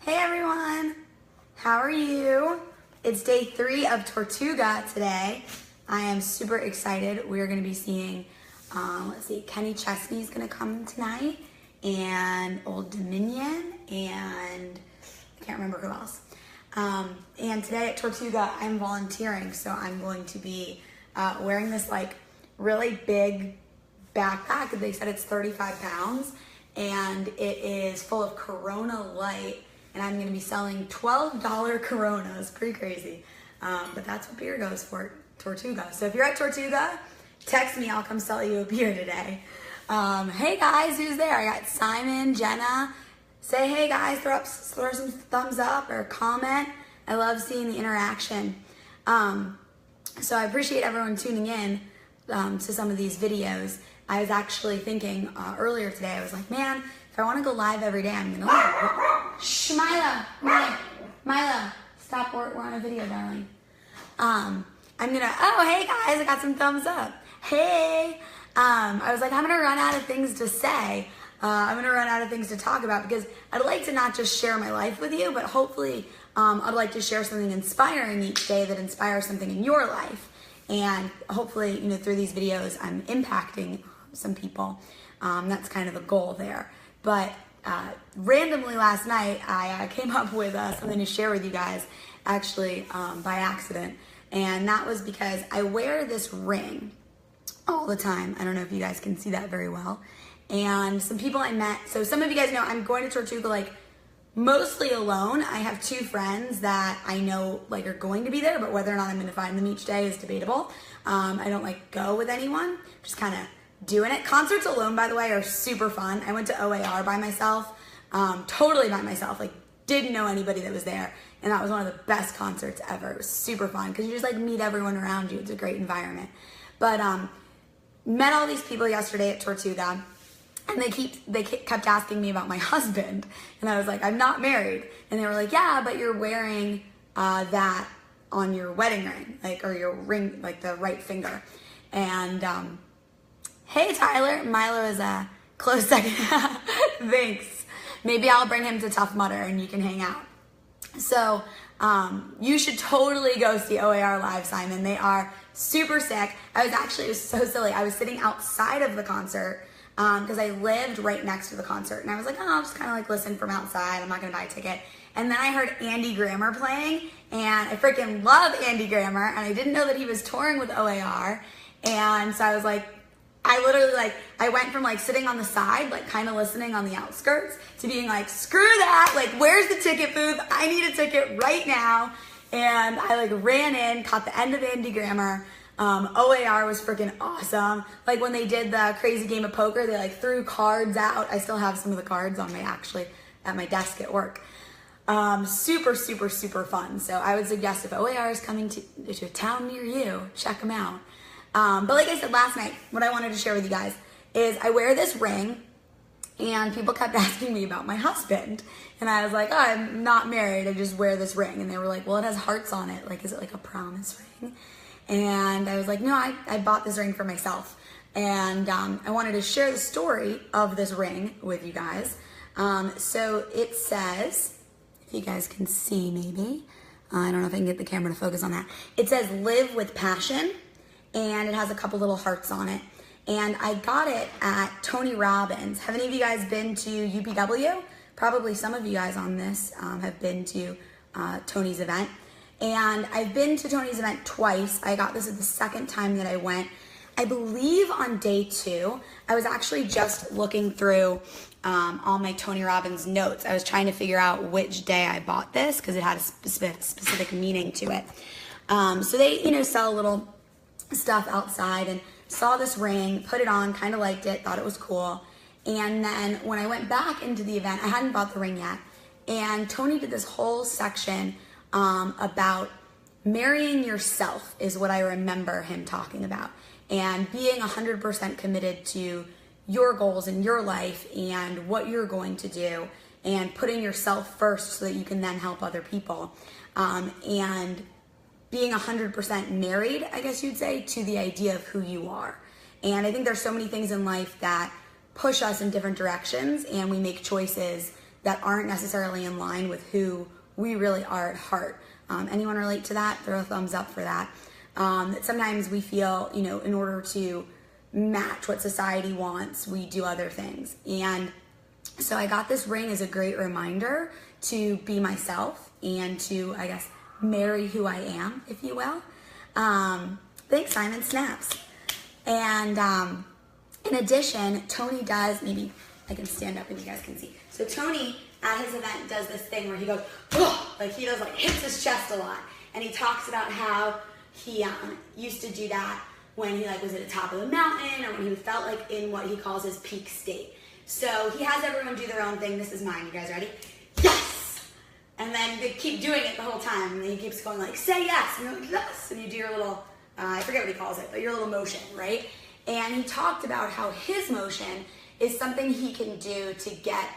Hey everyone, how are you? It's day 3 of Tortuga today. I am super excited. We're going to be seeing, Kenny Chesney's going to come tonight, and Old Dominion, and I can't remember who else. And today at Tortuga, I'm volunteering, so I'm going to be wearing this like really big backpack. They said it's 35 pounds, and it is full of Corona Light. And I'm going to be selling $12 Coronas. Pretty crazy. But that's what beer goes for, Tortuga. So if you're at Tortuga, text me. I'll come sell you a beer today. Hey guys, who's there? I got Simon, Jenna. Say hey guys, throw some thumbs up or comment. I love seeing the interaction. So I appreciate everyone tuning in to some of these videos. I was actually thinking earlier today, I was like, man, if I want to go live every day, I'm going to... Shh, Milo, stop, we're on a video, darling. I'm gonna, oh, hey guys, I got some thumbs up. Hey, I was like, I'm gonna run out of things to say. I'm gonna run out of things to talk about because I'd like to not just share my life with you, but hopefully I'd like to share something inspiring each day that inspires something in your life. And hopefully, through these videos, I'm impacting some people. That's kind of the goal there. But randomly last night, I came up with something to share with you guys, actually by accident. And that was because I wear this ring all the time. I don't know if you guys can see that very well. And some people I met, so some of you guys know I'm going to Tortuga like mostly alone. I have 2 friends that I know like are going to be there, but whether or not I'm going to find them each day is debatable. I don't like go with anyone, just kind of doing it. Concerts alone, by the way, are super fun. I went to OAR by myself, totally by myself, like didn't know anybody that was there. And that was one of the best concerts ever. It was super fun because you just like meet everyone around you. It's a great environment. But met all these people yesterday at Tortuga, and they kept asking me about my husband. And I was like, I'm not married. And they were like, yeah, but you're wearing that on your wedding ring, like, or your ring, like the right finger. And hey, Tyler. Milo is a close second. Thanks. Maybe I'll bring him to Tough Mudder and you can hang out. So you should totally go see OAR live, Simon. They are super sick. It was so silly. I was sitting outside of the concert because I lived right next to the concert. And I was like, oh, I'll just kind of like listen from outside. I'm not going to buy a ticket. And then I heard Andy Grammer playing. And I freaking love Andy Grammer. And I didn't know that he was touring with OAR. And so I was like, I went from like sitting on the side, like kind of listening on the outskirts, to being like, screw that, like where's the ticket booth? I need a ticket right now. And I like ran in, caught the end of Andy Grammer. OAR was freaking awesome. Like when they did the crazy game of poker, they like threw cards out. I still have some of the cards on at my desk at work. Super, super, super fun. So I would suggest if OAR is coming to a town near you, check them out. But like I said last night, what I wanted to share with you guys is I wear this ring, and people kept asking me about my husband. And I was like, oh, I'm not married. I just wear this ring. And they were like, well, it has hearts on it. Like, is it like a promise ring? And I was like, no, I bought this ring for myself. And I wanted to share the story of this ring with you guys. So it says, if you guys can see maybe, I don't know if I can get the camera to focus on that. It says, live with passion. And it has a couple little hearts on it. And I got it at Tony Robbins. Have any of you guys been to UPW? Probably some of you guys on this have been to Tony's event. And I've been to Tony's event twice. I got this at the second time that I went. I believe on day 2, I was actually just looking through all my Tony Robbins notes. I was trying to figure out which day I bought this because it had a specific meaning to it. So they, sell a little stuff outside, and saw this ring, put it on, kind of liked it, thought it was cool. And then when I went back into the event, I hadn't bought the ring yet, and Tony did this whole section about marrying yourself is what I remember him talking about, and being 100% committed to your goals in your life and what you're going to do, and putting yourself first so that you can then help other people, and being 100% married, I guess you'd say, to the idea of who you are. And I think there's so many things in life that push us in different directions, and we make choices that aren't necessarily in line with who we really are at heart. Anyone relate to that? Throw a thumbs up for that. That sometimes we feel, in order to match what society wants, we do other things. And so I got this ring as a great reminder to be myself and to, I guess, marry who I am, if you will. Thanks, Simon. Snaps. And in addition, Tony does, maybe I can stand up and you guys can see. So Tony, at his event, does this thing where he goes, oh, he does, hits his chest a lot. And he talks about how he used to do that when he was at the top of the mountain, or when he felt in what he calls his peak state. So he has everyone do their own thing. This is mine. You guys ready? Yes! And then they keep doing it the whole time. And then he keeps going say yes. And you're like, yes. And you do your little, I forget what he calls it, but your little motion, right? And he talked about how his motion is something he can do to get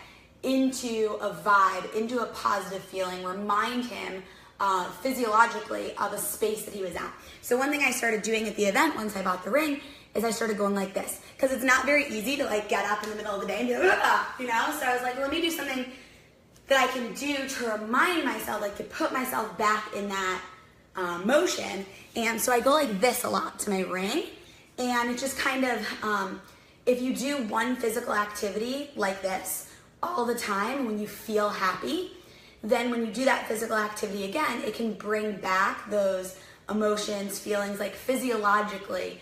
into a vibe, into a positive feeling, remind him physiologically of a space that he was at. So one thing I started doing at the event once I bought the ring is I started going like this, because it's not very easy to get up in the middle of the day and be like, So I was like, well, let me do something that I can do to remind myself, to put myself back in that motion. And so I go like this a lot to my ring, and it just kind of, if you do one physical activity like this all the time when you feel happy, then when you do that physical activity again, it can bring back those emotions, feelings. Physiologically,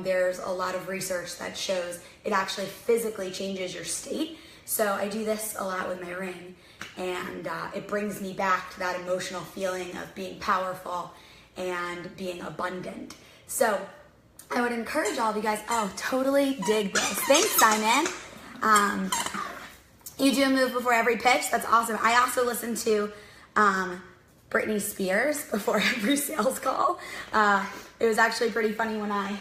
there's a lot of research that shows it actually physically changes your state. So I do this a lot with my ring, and it brings me back to that emotional feeling of being powerful and being abundant. So I would encourage all of you guys, totally dig this. Thanks, Simon. You do a move before every pitch. That's awesome. I also listen to Britney Spears before every sales call. It was actually pretty funny when I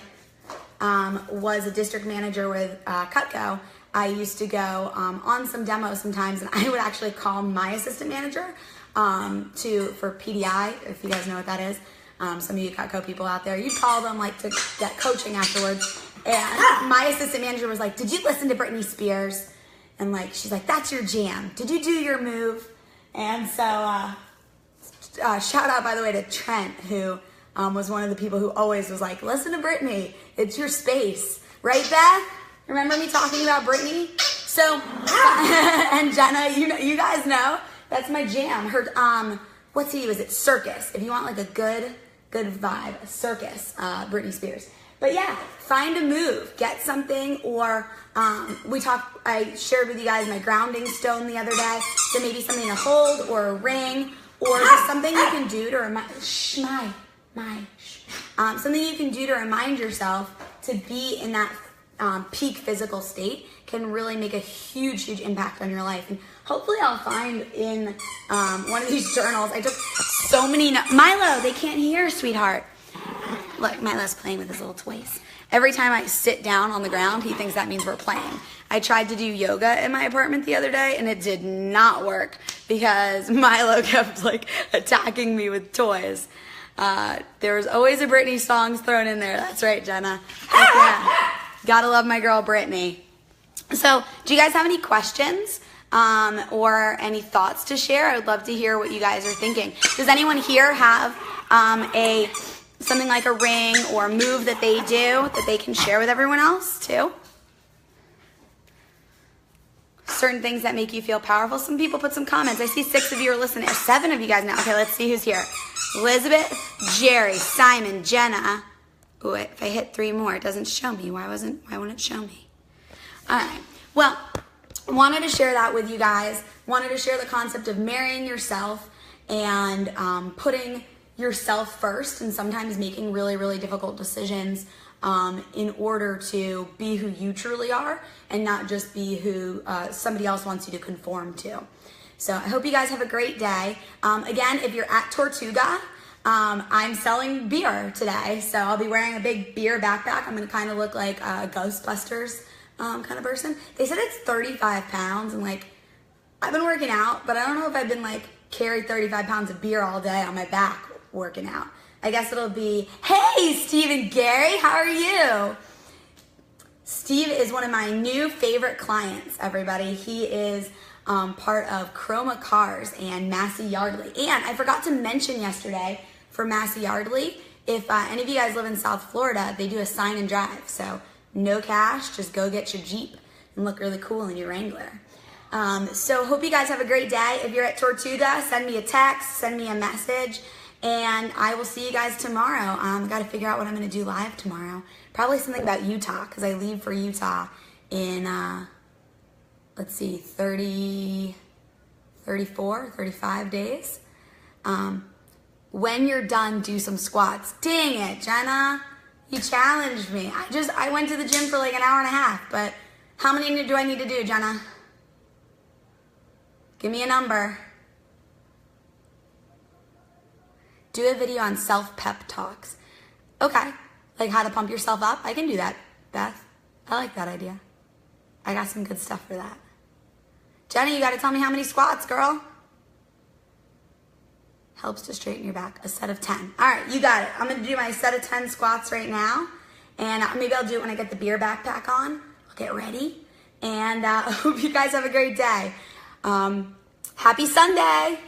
was a district manager with Cutco. I used to go on some demos sometimes, and I would actually call my assistant manager for PDI, if you guys know what that is. Some of you Cutco people out there, you'd call them to get coaching afterwards. And my assistant manager was like, did you listen to Britney Spears? And she's like, that's your jam. Did you do your move? And so shout out, by the way, to Trent, who was one of the people who always was like, listen to Britney. It's your space. Right, Beth? Remember me talking about Britney? So, and Jenna, you guys know, that's my jam. Her, was it Circus? If you want a good vibe, Circus, Britney Spears. But yeah, find a move, get something, or I shared with you guys my grounding stone the other day, so maybe something to hold, or a ring, or just something you can do to something you can do to remind yourself to be in that peak physical state can really make a huge impact on your life. And hopefully I'll find in one of these journals, I took so many, Milo, they can't hear, sweetheart. Look, Milo's playing with his little toys. Every time I sit down on the ground, he thinks that means we're playing. I tried to do yoga in my apartment the other day, and it did not work because Milo kept attacking me with toys. There was always a Britney song thrown in there. That's right, Jenna. Yeah. Gotta love my girl, Britney. So, do you guys have any questions or any thoughts to share? I would love to hear what you guys are thinking. Does anyone here have something like a ring or a move that they do that they can share with everyone else too? Certain things that make you feel powerful. Some people put some comments. I see 6 of you are listening. 7 of you guys now. Okay, let's see who's here. Elizabeth, Jerry, Simon, Jenna. Ooh, if I hit 3 more, it doesn't show me. Why won't it show me? All right. Well, wanted to share that with you guys. Wanted to share the concept of marrying yourself and putting yourself first, and sometimes making really, really difficult decisions in order to be who you truly are and not just be who somebody else wants you to conform to. So I hope you guys have a great day. Again, if you're at Tortuga, I'm selling beer today, so I'll be wearing a big beer backpack. I'm going to kind of look like a Ghostbusters kind of person. They said it's 35 pounds, and I've been working out, but I don't know if I've been carry 35 pounds of beer all day on my back working out. I guess it'll be, hey, Steve and Gary, how are you? Steve is one of my new favorite clients, everybody. He is part of Chroma Cars and Massey Yardley. And I forgot to mention yesterday for Massey Yardley, if any of you guys live in South Florida, they do a sign and drive. So no cash, just go get your Jeep and look really cool in your Wrangler. So hope you guys have a great day. If you're at Tortuga, send me a text, send me a message, and I will see you guys tomorrow. Got to figure out what I'm going to do live tomorrow. Probably something about Utah, because I leave for Utah in, let's see, 35 days. When you're done, do some squats. Dang it, Jenna. You challenged me. I went to the gym for like an hour and a half, but how many do I need to do, Jenna? Give me a number. Do a video on self-pep talks. Okay, like how to pump yourself up. I can do that, Beth. I like that idea. I got some good stuff for that. Jenny, you got to tell me how many squats, girl. Helps to straighten your back. A set of 10. All right, you got it. I'm going to do my set of 10 squats right now. And maybe I'll do it when I get the beer backpack on. I'll get ready. And I hope you guys have a great day. Happy Sunday.